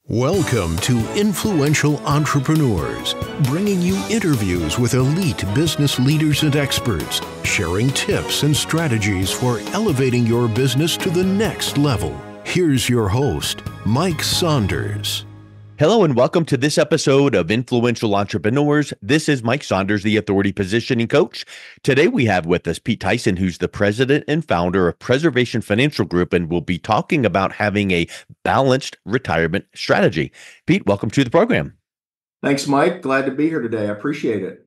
Welcome to Influential Entrepreneurs, bringing you interviews with elite business leaders and experts, sharing tips and strategies for elevating your business to the next level. Here's your host, Mike Saunders. Hello and welcome to this episode of Influential Entrepreneurs. This is Mike Saunders, the Authority Positioning Coach. Today we have with us Pete Tychsen, who's the president and founder of Preservation Financial Group, and we'll be talking about having a balanced retirement strategy. Pete, welcome to the program. Thanks, Mike. Glad to be here today. I appreciate it.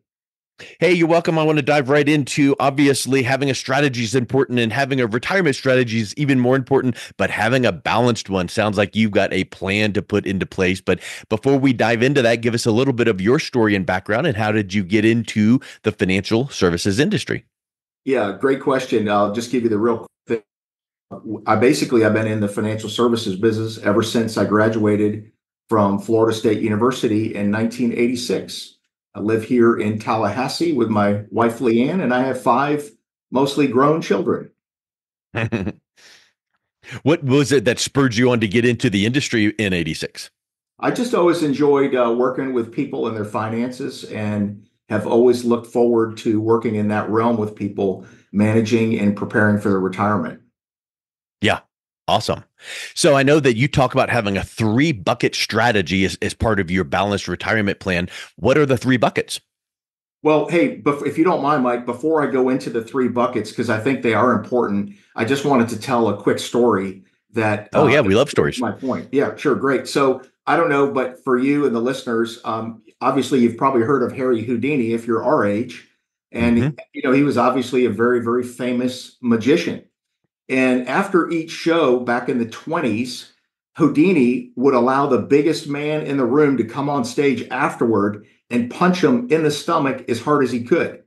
Hey, you're welcome. I want to dive right into, obviously, having a strategy is important and having a retirement strategy is even more important, but having a balanced one sounds like you've got a plan to put into place. But before we dive into that, give us a little bit of your story and background and how did you get into the financial services industry? Yeah, great question. I'll just give you the real thing. I've been in the financial services business ever since I graduated from Florida State University in 1986. I live here in Tallahassee with my wife, Leanne, and I have 5 mostly grown children. What was it that spurred you on to get into the industry in 86? I just always enjoyed working with people and their finances and have always looked forward to working in that realm with people, managing and preparing for their retirement. Yeah. Awesome. So I know that you talk about having a 3-bucket strategy as part of your balanced retirement plan. What are the 3 buckets? Well, hey, if you don't mind, Mike, before I go into the 3 buckets, because I think they are important, I just wanted to tell a quick story that... Oh, yeah, we love stories. My point. Yeah, sure. Great. So I don't know, but for you and the listeners, obviously you've probably heard of Harry Houdini if you're our age. And, he was obviously a very, very famous magician. And after each show back in the 20s, Houdini would allow the biggest man in the room to come on stage afterward and punch him in the stomach as hard as he could.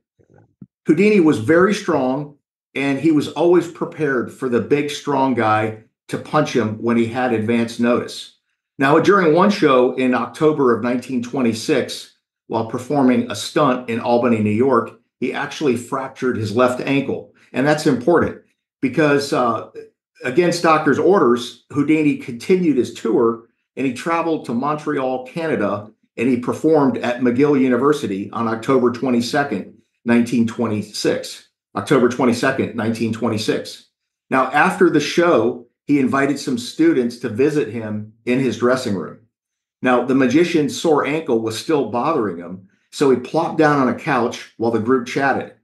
Houdini was very strong, and he was always prepared for the big, strong guy to punch him when he had advance notice. Now, during one show in October of 1926, while performing a stunt in Albany, New York, he actually fractured his left ankle. And that's important. Because against doctor's orders, Houdini continued his tour and he traveled to Montreal, Canada, and he performed at McGill University on October 22nd, 1926. October 22nd, 1926. Now, after the show, he invited some students to visit him in his dressing room. Now, the magician's sore ankle was still bothering him, so he plopped down on a couch while the group chatted.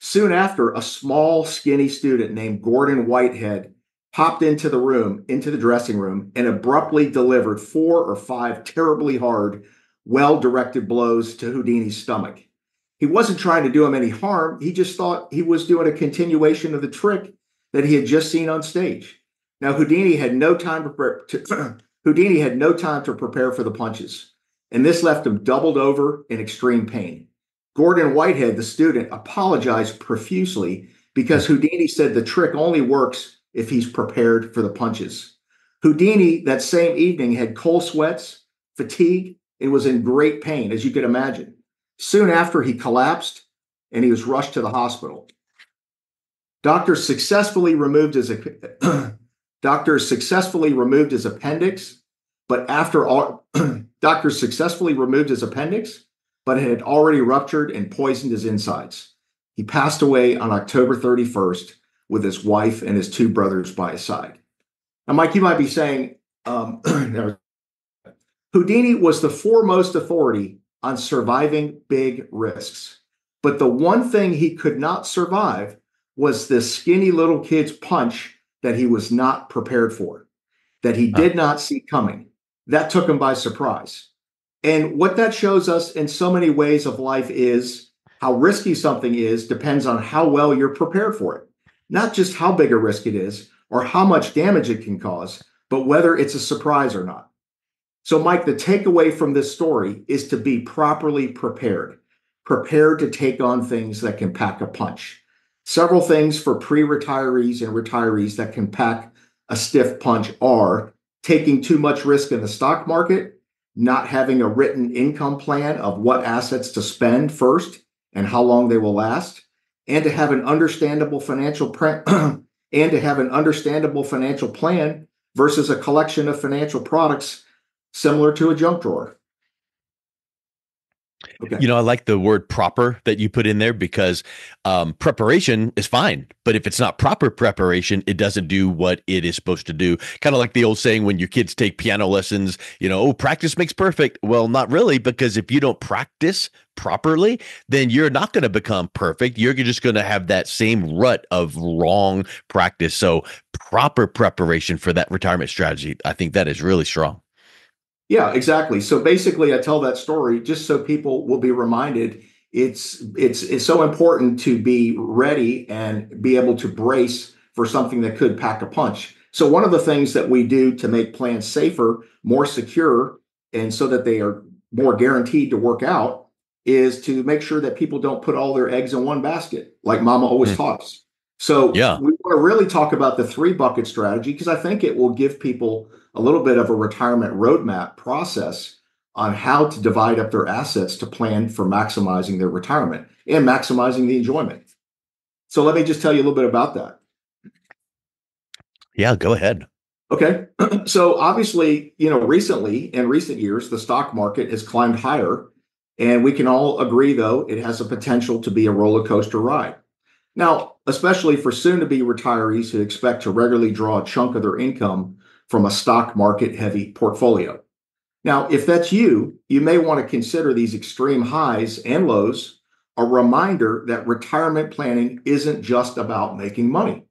Soon after, a small, skinny student named Gordon Whitehead popped into the dressing room, and abruptly delivered 4 or 5 terribly hard, well-directed blows to Houdini's stomach. He wasn't trying to do him any harm. He just thought he was doing a continuation of the trick that he had just seen on stage. Now, Houdini had no time to prepare for the punches, and this left him doubled over in extreme pain. Gordon Whitehead, the student, apologized profusely because Houdini said the trick only works if he's prepared for the punches. Houdini, that same evening, had cold sweats, fatigue, and was in great pain, as you could imagine. Soon after, he collapsed and he was rushed to the hospital. Doctors successfully removed his appendix, but it had already ruptured and poisoned his insides. He passed away on October 31st with his wife and his 2 brothers by his side. Now, Mike, you might be saying, Houdini was the foremost authority on surviving big risks. But the one thing he could not survive was this skinny little kid's punch that he was not prepared for, that he did not see coming. That took him by surprise. And what that shows us in so many ways of life is how risky something is depends on how well you're prepared for it. Not just how big a risk it is or how much damage it can cause, but whether it's a surprise or not. So, Mike, the takeaway from this story is to be properly prepared to take on things that can pack a punch. Several things for pre-retirees and retirees that can pack a stiff punch are taking too much risk in the stock market, not having a written income plan of what assets to spend first and how long they will last, and to have an understandable financial plan versus a collection of financial products similar to a junk drawer. Okay. I like the word proper that you put in there because preparation is fine. But if it's not proper preparation, it doesn't do what it is supposed to do. Kind of like the old saying when your kids take piano lessons, oh, practice makes perfect. Well, not really, because if you don't practice properly, then you're not going to become perfect. You're just going to have that same rut of wrong practice. So proper preparation for that retirement strategy, I think that is really strong. Yeah, exactly. So basically, I tell that story just so people will be reminded it's so important to be ready and be able to brace for something that could pack a punch. So one of the things that we do to make plans safer, more secure, and so that they are more guaranteed to work out is to make sure that people don't put all their eggs in one basket, like Mama always Mm. taught us. So Yeah. we want to really talk about the three bucket strategy because I think it will give people a little bit of a retirement roadmap process on how to divide up their assets to plan for maximizing their retirement and maximizing the enjoyment. So let me just tell you a little bit about that. Yeah, go ahead. Okay. So obviously, recently in recent years, the stock market has climbed higher. And we can all agree, though, it has a potential to be a roller coaster ride. Now, especially for soon to be retirees who expect to regularly draw a chunk of their income from a stock market heavy portfolio. Now, if that's you, you may want to consider these extreme highs and lows a reminder that retirement planning isn't just about making money.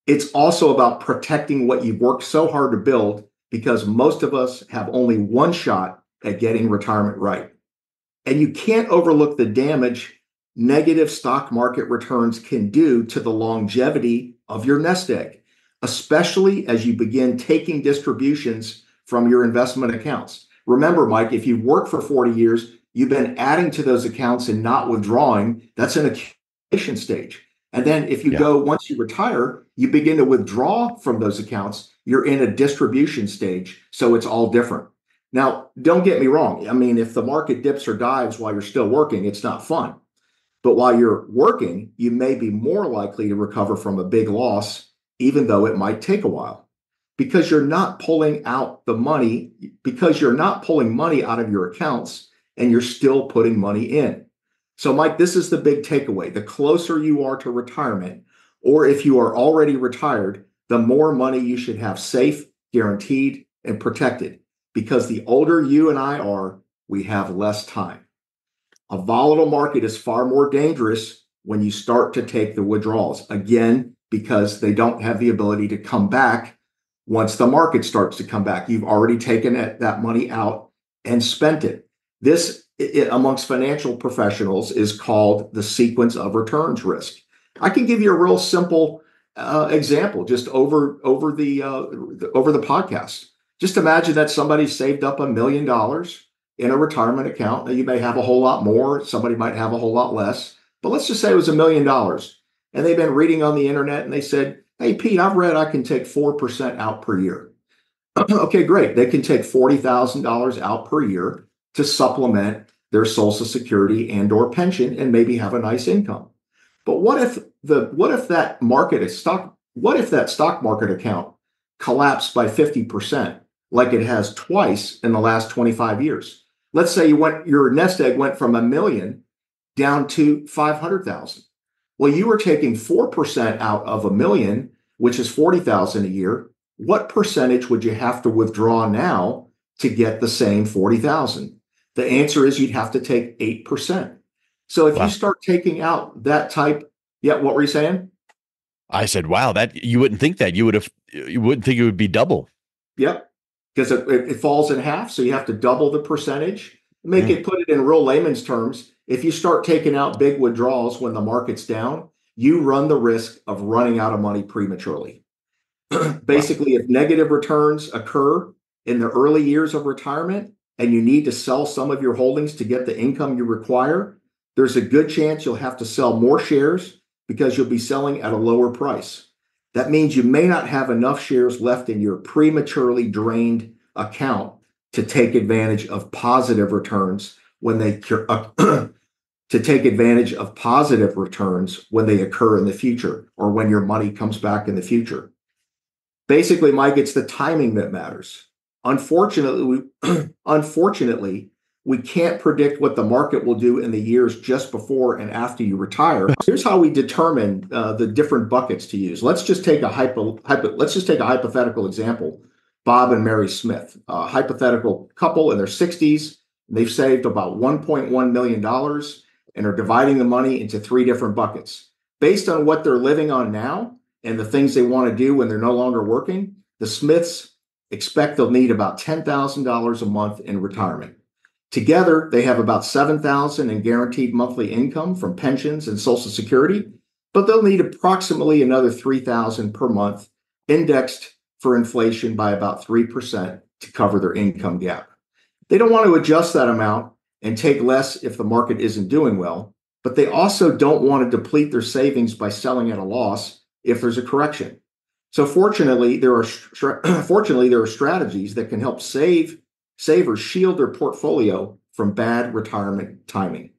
It's also about protecting what you've worked so hard to build because most of us have only one shot at getting retirement right. And you can't overlook the damage negative stock market returns can do to the longevity of your nest egg, especially as you begin taking distributions from your investment accounts. Remember, Mike, if you've worked for 40 years, you've been adding to those accounts and not withdrawing. That's an accumulation stage. And then if you Yeah. go, once you retire, you begin to withdraw from those accounts. You're in a distribution stage. So it's all different. Now, don't get me wrong. I mean, if the market dips or dives while you're still working, it's not fun. But while you're working, you may be more likely to recover from a big loss, even though it might take a while, because you're not pulling out the money, because you're not pulling money out of your accounts and you're still putting money in. So, Mike, this is the big takeaway. The closer you are to retirement, or if you are already retired, the more money you should have safe, guaranteed, and protected. Because the older you and I are, we have less time. A volatile market is far more dangerous when you start to take the withdrawals. Again, because they don't have the ability to come back once the market starts to come back. You've already taken that money out and spent it. This, amongst financial professionals, is called the sequence of returns risk. I can give you a real simple example just over the podcast. Just imagine that somebody saved up $1 million in a retirement account. Now, you may have a whole lot more. Somebody might have a whole lot less. But let's just say it was $1 million. And they've been reading on the internet and they said, hey, Pete, I've read I can take 4% out per year. Okay, great. They can take $40,000 out per year to supplement their Social Security and or pension and maybe have a nice income. But what if that stock market account collapsed by 50% like it has twice in the last 25 years? Let's say your nest egg went from $1 million down to 500,000. Well, you were taking 4% out of $1 million, which is 40,000 a year. What percentage would you have to withdraw now to get the same 40,000? The answer is you'd have to take 8%. So if you start taking out that type, yeah, what were you saying? I said, wow, that you wouldn't think that. You wouldn't think it would be double. Yep. Because it falls in half. So you have to double the percentage. Put it in real layman's terms. If you start taking out big withdrawals when the market's down, you run the risk of running out of money prematurely. Wow. Basically, if negative returns occur in the early years of retirement and you need to sell some of your holdings to get the income you require, there's a good chance you'll have to sell more shares because you'll be selling at a lower price. That means you may not have enough shares left in your prematurely drained account to take advantage of positive returns when they to take advantage of positive returns when they occur in the future or when your money comes back in the future. Basically, Mike, it's the timing that matters. Unfortunately, unfortunately, we can't predict what the market will do in the years just before and after you retire. Here's how we determine the different buckets to use. Let's just take a hypothetical example. Bob and Mary Smith, a hypothetical couple in their 60s. They've saved about $1.1 million and are dividing the money into three different buckets. Based on what they're living on now and the things they want to do when they're no longer working, the Smiths expect they'll need about $10,000 a month in retirement. Together, they have about $7,000 in guaranteed monthly income from pensions and Social Security, but they'll need approximately another $3,000 per month, indexed for inflation by about 3% to cover their income gap. They don't want to adjust that amount and take less if the market isn't doing well, but they also don't want to deplete their savings by selling at a loss if there's a correction. So fortunately, there are strategies that can help savers shield their portfolio from bad retirement timing.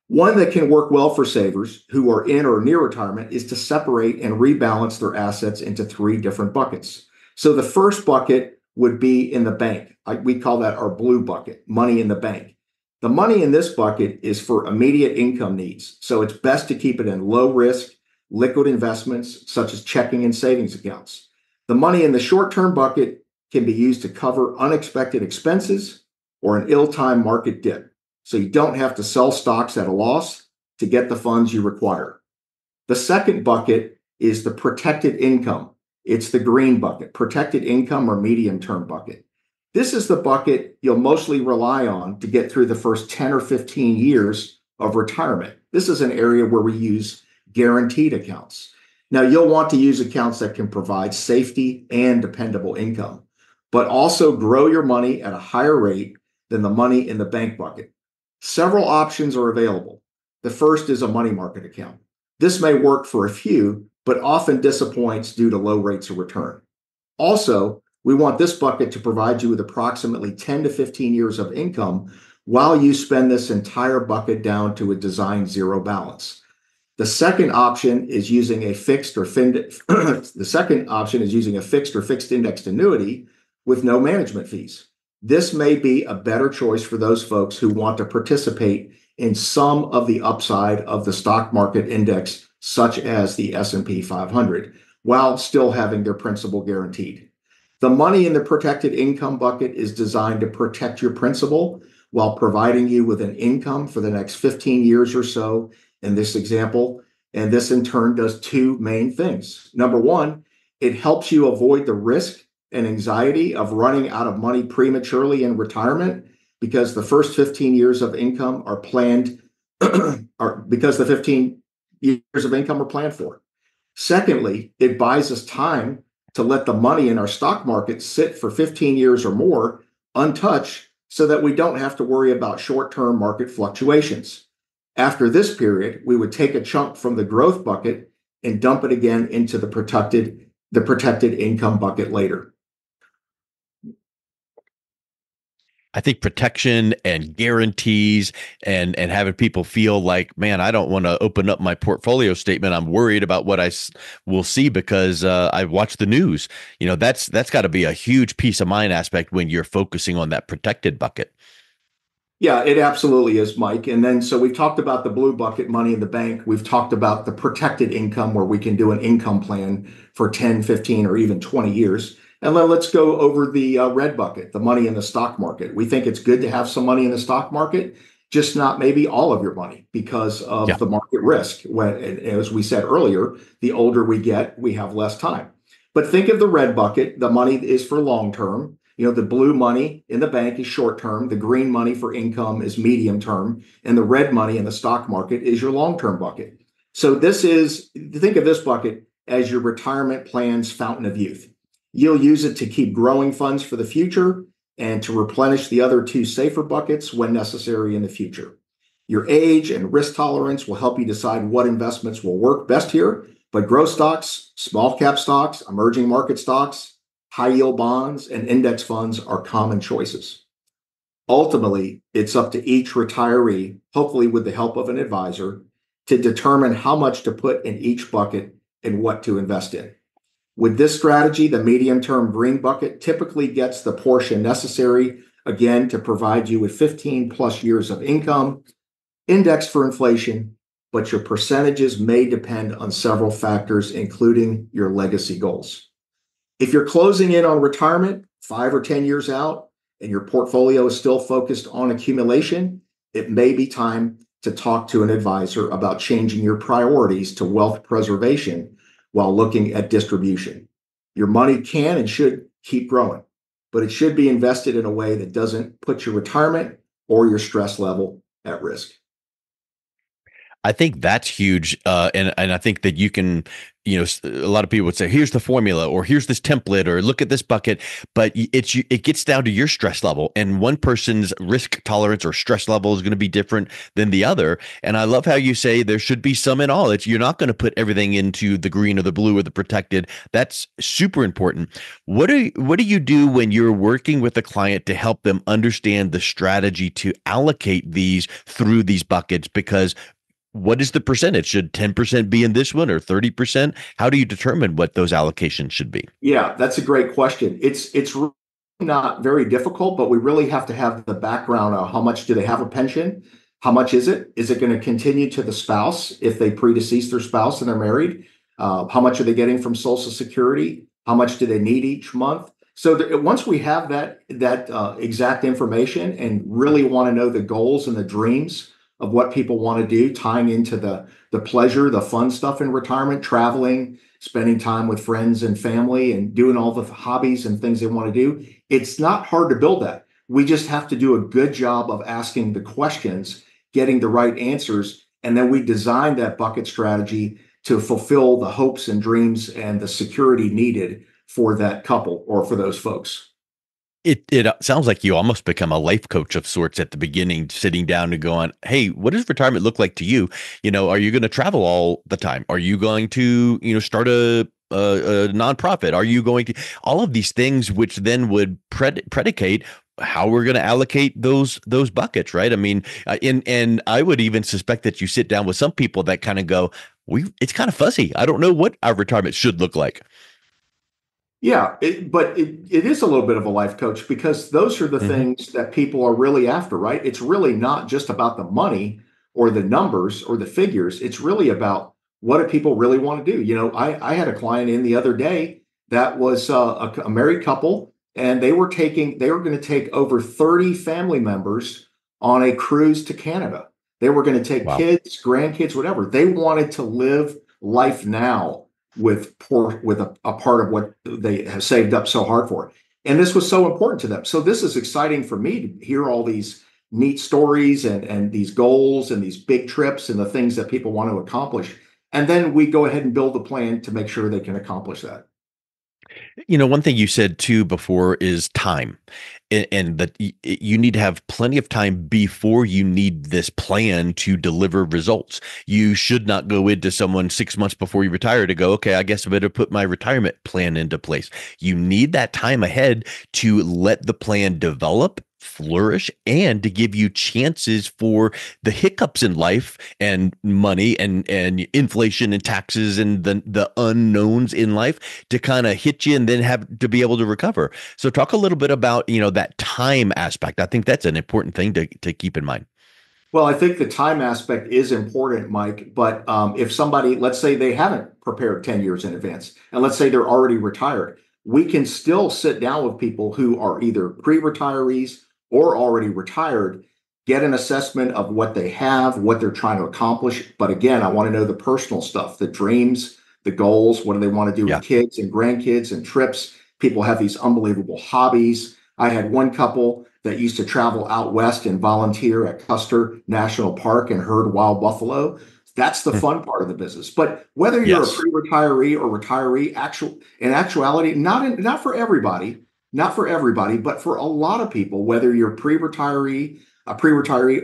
One that can work well for savers who are in or near retirement is to separate and rebalance their assets into three different buckets. So the first bucket would be in the bank. We call that our blue bucket, money in the bank. The money in this bucket is for immediate income needs. So it's best to keep it in low risk, liquid investments such as checking and savings accounts. The money in the short-term bucket can be used to cover unexpected expenses or an ill-timed market dip, so you don't have to sell stocks at a loss to get the funds you require. The second bucket is the protected income. It's the green bucket, protected income or medium-term bucket. This is the bucket you'll mostly rely on to get through the first 10 or 15 years of retirement. This is an area where we use guaranteed accounts. Now, you'll want to use accounts that can provide safety and dependable income, but also grow your money at a higher rate than the money in the bank bucket. Several options are available. The first is a money market account. This may work for a few, but often disappoints due to low rates of return. Also, we want this bucket to provide you with approximately 10 to 15 years of income while you spend this entire bucket down to a designed zero balance. The second option is using a fixed or fixed indexed annuity with no management fees. This may be a better choice for those folks who want to participate in some of the upside of the stock market index, such as the S&P 500, while still having their principal guaranteed. The money in the protected income bucket is designed to protect your principal while providing you with an income for the next 15 years or so in this example. And this in turn does two main things. Number one, it helps you avoid the risk and anxiety of running out of money prematurely in retirement because the first 15 years of income are planned, because the 15 years of income are planned for. Secondly, it buys us time to let the money in our stock market sit for 15 years or more untouched so that we don't have to worry about short-term market fluctuations. After this period, we would take a chunk from the growth bucket and dump it again into the protected income bucket later. I think protection and guarantees and having people feel like, man, I don't want to open up my portfolio statement. I'm worried about what I will see because I watched the news. That's got to be a huge peace of mind aspect when you're focusing on that protected bucket. Yeah, it absolutely is, Mike. And then, so we've talked about the blue bucket, money in the bank. We've talked about the protected income where we can do an income plan for 10, 15, or even 20 years. And then let's go over the red bucket, the money in the stock market. We think it's good to have some money in the stock market, just not maybe all of your money because of the market risk. As we said earlier, the older we get, we have less time. But think of the red bucket. The money is for long term. The blue money in the bank is short term. The green money for income is medium term. And the red money in the stock market is your long term bucket. So think of this bucket as your retirement plan's fountain of youth. You'll use it to keep growing funds for the future and to replenish the other two safer buckets when necessary in the future. Your age and risk tolerance will help you decide what investments will work best here, but growth stocks, small cap stocks, emerging market stocks, high yield bonds, and index funds are common choices. Ultimately, it's up to each retiree, hopefully with the help of an advisor, to determine how much to put in each bucket and what to invest in. With this strategy, the medium-term green bucket typically gets the portion necessary, again, to provide you with 15 plus years of income, indexed for inflation, but your percentages may depend on several factors, including your legacy goals. If you're closing in on retirement 5 or 10 years out and your portfolio is still focused on accumulation, it may be time to talk to an advisor about changing your priorities to wealth preservation while looking at distribution. Your money can and should keep growing, but it should be invested in a way that doesn't put your retirement or your stress level at risk. I think that's huge, and I think that you can, a lot of people would say, "Here's the formula," or "Here's this template," or "Look at this bucket," but it gets down to your stress level, and one person's risk tolerance or stress level is going to be different than the other. And I love how you say there should be some in all. You're not going to put everything into the green or the blue or the protected. That's super important. What do you do when you're working with a client to help them understand the strategy to allocate these through these buckets? Because what is the percentage? Should 10% be in this one or 30%? How do you determine what those allocations should be? Yeah, that's a great question. It's really not very difficult, but we really have to have the background of how much do they have a pension? How much is it? Is it going to continue to the spouse if they predecease their spouse and they're married? How much are they getting from Social Security? How much do they need each month? So once we have that exact information and really want to know the goals and the dreams of what people want to do, tying into the pleasure, the fun stuff in retirement, traveling, spending time with friends and family, and doing all the hobbies and things they want to do. It's not hard to build that. We just have to do a good job of asking the questions, getting the right answers, and then we design that bucket strategy to fulfill the hopes and dreams and the security needed for that couple or for those folks. It sounds like you almost become a life coach of sorts at the beginning, sitting down and going, "Hey, what does retirement look like to you? Are you going to travel all the time? Are you going to, start a nonprofit? Are you going to all of these things, which then would predicate how we're going to allocate those buckets, right? I mean, and I would even suspect that you sit down with some people that kind of go, it's kind of fuzzy. I don't know what our retirement should look like." Yeah, but it is a little bit of a life coach because those are the things that people are really after, right? It's really not just about the money or the numbers or the figures. It's really about what do people really want to do. I had a client in the other day that was a married couple, and they were going to take over 30 family members on a cruise to Canada. They were going to take Wow. kids, grandkids, whatever. They wanted to live life now with a part of what they have saved up so hard for. And this was so important to them. So this is exciting for me to hear all these neat stories and these goals and these big trips and the things that people want to accomplish. And then we go ahead and build a plan to make sure they can accomplish that. One thing you said too before is time, and that you need to have plenty of time before you need this plan to deliver results. You should not go into someone 6 months before you retire to go, "Okay, I guess I better put my retirement plan into place." You need that time ahead to let the plan develop, flourish, and to give you chances for the hiccups in life and money and inflation and taxes and the unknowns in life to kind of hit you and then have to be able to recover. So talk a little bit about, that time aspect. I think that's an important thing to keep in mind. Well, I think the time aspect is important, Mike. But if somebody, let's say they haven't prepared 10 years in advance, and let's say they're already retired, we can still sit down with people who are either pre-retirees or already retired, get an assessment of what they have, what they're trying to accomplish. But again, I want to know the personal stuff, the dreams, the goals, what do they want to do Yeah. with kids and grandkids and trips. People have these unbelievable hobbies. I had one couple that used to travel out west and volunteer at Custer National Park and herd wild buffalo. That's the fun part of the business. But whether you're a Yes. pre-retiree or retiree, in actuality, not for everybody, not for everybody, but for a lot of people, whether you're a pre-retiree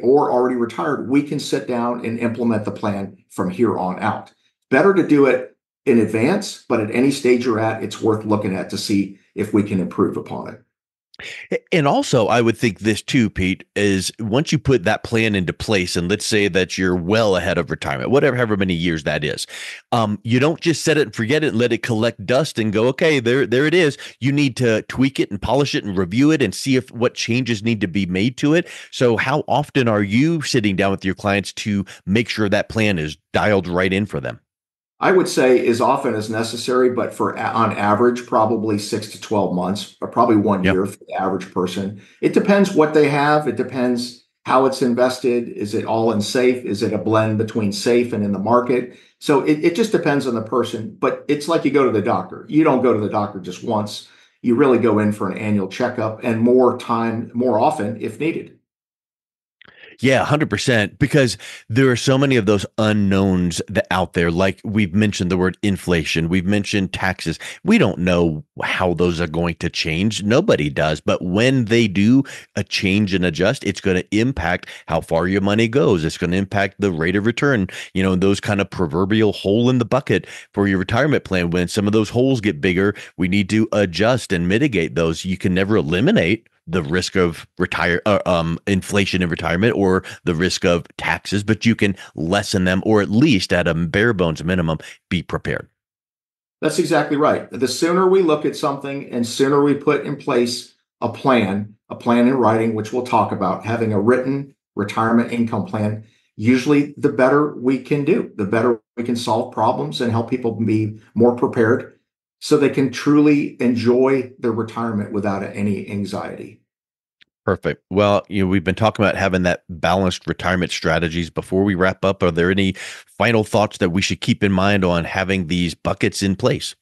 or already retired, we can sit down and implement the plan from here on out. Better to do it in advance, but at any stage you're at, it's worth looking at to see if we can improve upon it. And also, I would think this too, Pete, is once you put that plan into place, and let's say that you're well ahead of retirement, whatever, however many years that is, you don't just set it and forget it and let it collect dust and go, okay, there it is. You need to tweak it and polish it and review it and see if what changes need to be made to it. So, how often are you sitting down with your clients to make sure that plan is dialed right in for them? I would say as often as necessary, but on average, probably 6 to 12 months, or probably one Yep. year for the average person. It depends what they have. It depends how it's invested. Is it all in safe? Is it a blend between safe and in the market? So it just depends on the person. But it's like you go to the doctor. You don't go to the doctor just once. You really go in for an annual checkup and more often if needed. Yeah, 100%. Because there are so many of those unknowns that out there. Like we've mentioned the word inflation, we've mentioned taxes. We don't know how those are going to change. Nobody does. But when they do a change and adjust, it's going to impact how far your money goes. It's going to impact the rate of return, those kind of proverbial hole in the bucket for your retirement plan. When some of those holes get bigger, we need to adjust and mitigate those. You can never eliminate the risk of inflation in retirement or the risk of taxes, but you can lessen them, or at least at a bare bones minimum, be prepared. That's exactly right. The sooner we look at something and sooner we put in place a plan in writing, which we'll talk about, having a written retirement income plan, usually the better we can do, the better we can solve problems and help people be more prepared so they can truly enjoy their retirement without any anxiety. Perfect. Well, we've been talking about having that balanced retirement strategies. Before we wrap up, are there any final thoughts that we should keep in mind on having these buckets in place?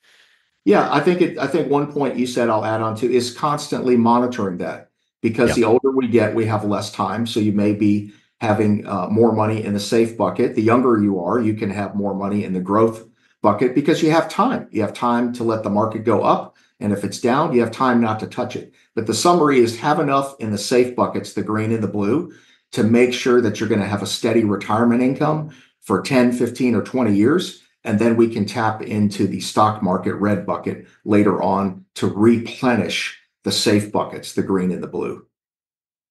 Yeah, I think one point you said I'll add on to is constantly monitoring that because Yeah. the older we get, we have less time. So you may be having more money in the safe bucket. The younger you are, you can have more money in the growth bucket because you have time. You have time to let the market go up. And if it's down, you have time not to touch it. But the summary is have enough in the safe buckets, the green and the blue, to make sure that you're going to have a steady retirement income for 10, 15, or 20 years. And then we can tap into the stock market red bucket later on to replenish the safe buckets, the green and the blue.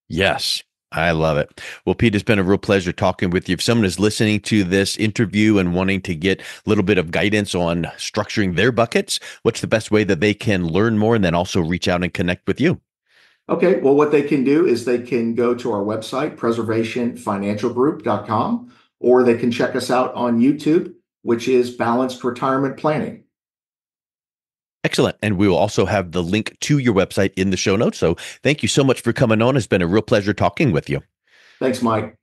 Yes. I love it. Well, Pete, it's been a real pleasure talking with you. If someone is listening to this interview and wanting to get a little bit of guidance on structuring their buckets, what's the best way that they can learn more and then also reach out and connect with you? Okay, well, what they can do is they can go to our website, preservationfinancialgroup.com, or they can check us out on YouTube, which is Balanced Retirement Planning. Excellent. And we will also have the link to your website in the show notes. So thank you so much for coming on. It's been a real pleasure talking with you. Thanks, Mike.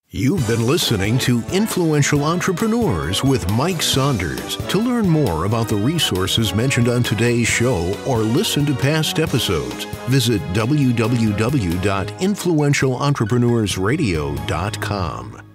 You've been listening to Influential Entrepreneurs with Mike Saunders. To learn more about the resources mentioned on today's show or listen to past episodes, visit www.influentialentrepreneursradio.com.